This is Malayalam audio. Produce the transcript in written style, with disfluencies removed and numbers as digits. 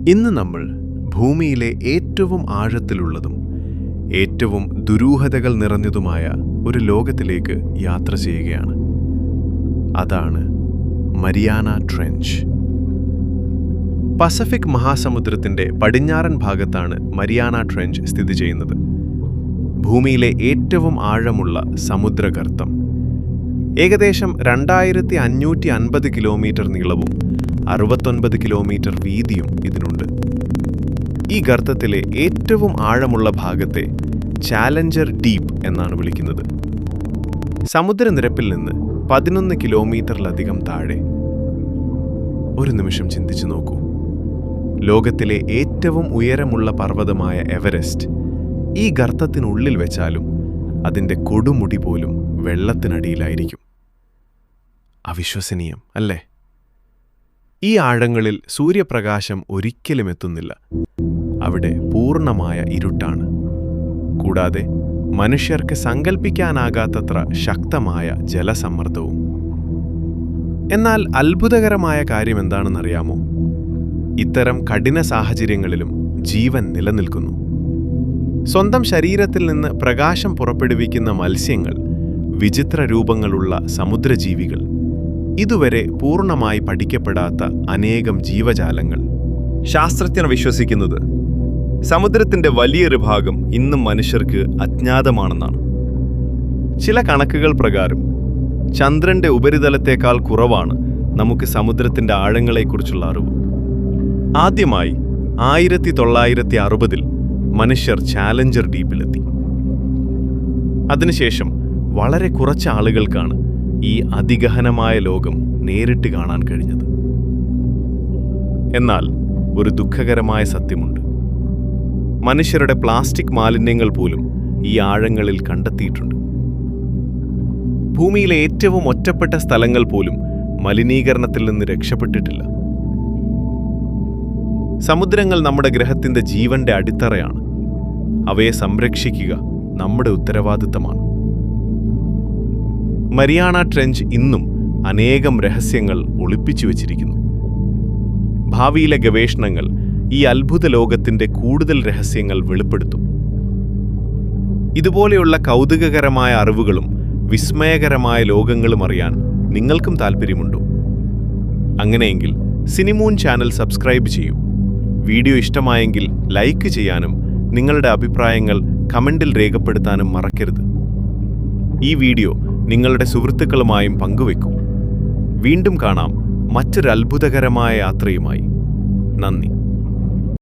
ഇന്ന് നമ്മൾ ഭൂമിയിലെ ഏറ്റവും ആഴത്തിലുള്ളതും ഏറ്റവും ദുരൂഹതകൾ നിറഞ്ഞതുമായ ഒരു ലോകത്തിലേക്ക് യാത്ര ചെയ്യുകയാണ്. അതാണ് മരിയാന ട്രെഞ്ച്. പസഫിക് മഹാസമുദ്രത്തിന്റെ പടിഞ്ഞാറൻ ഭാഗത്താണ് മരിയാന ട്രെഞ്ച് സ്ഥിതി ചെയ്യുന്നത്. ഭൂമിയിലെ ഏറ്റവും ആഴമുള്ള സമുദ്രഗർത്തം. ഏകദേശം 2550 കിലോമീറ്റർ നീളവും 69 കിലോമീറ്റർ വീതിയും ഇതിനുണ്ട്. ഈ ഗർത്തത്തിലെ ഏറ്റവും ആഴമുള്ള ഭാഗത്തെ ചാലഞ്ചർ ഡീപ്പ് എന്നാണ് വിളിക്കുന്നത്. സമുദ്രനിരപ്പിൽ നിന്ന് 11 കിലോമീറ്ററിലധികം താഴെ. ഒരു നിമിഷം ചിന്തിച്ചു നോക്കൂ. ലോകത്തിലെ ഏറ്റവും ഉയരമുള്ള പർവ്വതമായ എവറസ്റ്റ് ഈ ഗർത്തത്തിനുള്ളിൽ വെച്ചാലും അതിൻ്റെ കൊടുമുടി പോലും വെള്ളത്തിനടിയിലായിരിക്കും. അവിശ്വസനീയം അല്ലേ? ഈ ആഴങ്ങളിൽ സൂര്യപ്രകാശം ഒരിക്കലും എത്തുന്നില്ല. അവിടെ പൂർണ്ണമായ ഇരുട്ടാണ്. കൂടാതെ മനുഷ്യർക്ക് സങ്കൽപ്പിക്കാനാകാത്തത്ര ശക്തമായ ജലസമ്മർദ്ദവും. എന്നാൽ അത്ഭുതകരമായ കാര്യം എന്താണെന്നറിയാമോ? ഇത്തരം കഠിന സാഹചര്യങ്ങളിലും ജീവൻ നിലനിൽക്കുന്നു. സ്വന്തം ശരീരത്തിൽ നിന്ന് പ്രകാശം പുറപ്പെടുവിക്കുന്ന മത്സ്യങ്ങൾ, വിചിത്ര രൂപങ്ങളുള്ള സമുദ്രജീവികൾ, ഇതുവരെ പൂർണ്ണമായി പഠിക്കപ്പെടാത്ത അനേകം ജീവജാലങ്ങൾ. ശാസ്ത്രജ്ഞർ വിശ്വസിക്കുന്നത് സമുദ്രത്തിന്റെ വലിയൊരു ഭാഗം ഇന്നും മനുഷ്യർക്ക് അജ്ഞാതമാണെന്നാണ്. ചില കണക്കുകൾ പ്രകാരം ചന്ദ്രന്റെ ഉപരിതലത്തേക്കാൾ കുറവാണ് നമുക്ക് സമുദ്രത്തിന്റെ ആഴങ്ങളെക്കുറിച്ചുള്ള അറിവ്. ആദ്യമായി 1960-ൽ മനുഷ്യർ ചാലഞ്ചർ ഡീപ്പിലെത്തി. അതിനുശേഷം വളരെ കുറച്ച് ആളുകൾക്കാണ് ഈ അതിഗഹനമായ ലോകം നേരിട്ട് കാണാൻ കഴിഞ്ഞത്. എന്നാൽ ഒരു ദുഃഖകരമായ സത്യമുണ്ട്. മനുഷ്യരുടെ പ്ലാസ്റ്റിക് മാലിന്യങ്ങൾ പോലും ഈ ആഴങ്ങളിൽ കണ്ടെത്തിയിട്ടുണ്ട്. ഭൂമിയിലെ ഏറ്റവും ഒറ്റപ്പെട്ട സ്ഥലങ്ങൾ പോലും മലിനീകരണത്തിൽ നിന്ന് രക്ഷപ്പെട്ടിട്ടില്ല. സമുദ്രങ്ങൾ നമ്മുടെ ഗ്രഹത്തിന്റെ ജീവന്റെ അടിത്തറയാണ്. അവയെ സംരക്ഷിക്കുക നമ്മുടെ ഉത്തരവാദിത്തമാണ്. മരിയാന ട്രെഞ്ച് ഇന്നും അനേകം രഹസ്യങ്ങൾ ഒളിപ്പിച്ചു വച്ചിരിക്കുന്നു. ഭാവിയിലെ ഗവേഷണങ്ങൾ ഈ അത്ഭുത ലോകത്തിന്റെ കൂടുതൽ രഹസ്യങ്ങൾ വെളിപ്പെടുത്തും. ഇതുപോലെയുള്ള കൗതുകകരമായ അറിവുകളും വിസ്മയകരമായ ലോകങ്ങളും അറിയാൻ നിങ്ങൾക്കും താല്പര്യമുണ്ടോ? അങ്ങനെയെങ്കിൽ സിനിമൂൺ ചാനൽ സബ്സ്ക്രൈബ് ചെയ്യൂ. വീഡിയോ ഇഷ്ടമായെങ്കിൽ ലൈക്ക് ചെയ്യാനും നിങ്ങളുടെ അഭിപ്രായങ്ങൾ കമന്റിൽ രേഖപ്പെടുത്താനും മറക്കരുത്. ഈ വീഡിയോ നിങ്ങളുടെ സുഹൃത്തുക്കളുമായും പങ്കുവെക്കൂ. വീണ്ടും കാണാം മറ്റൊരു അത്ഭുതകരമായ യാത്രയുമായി. നന്ദി.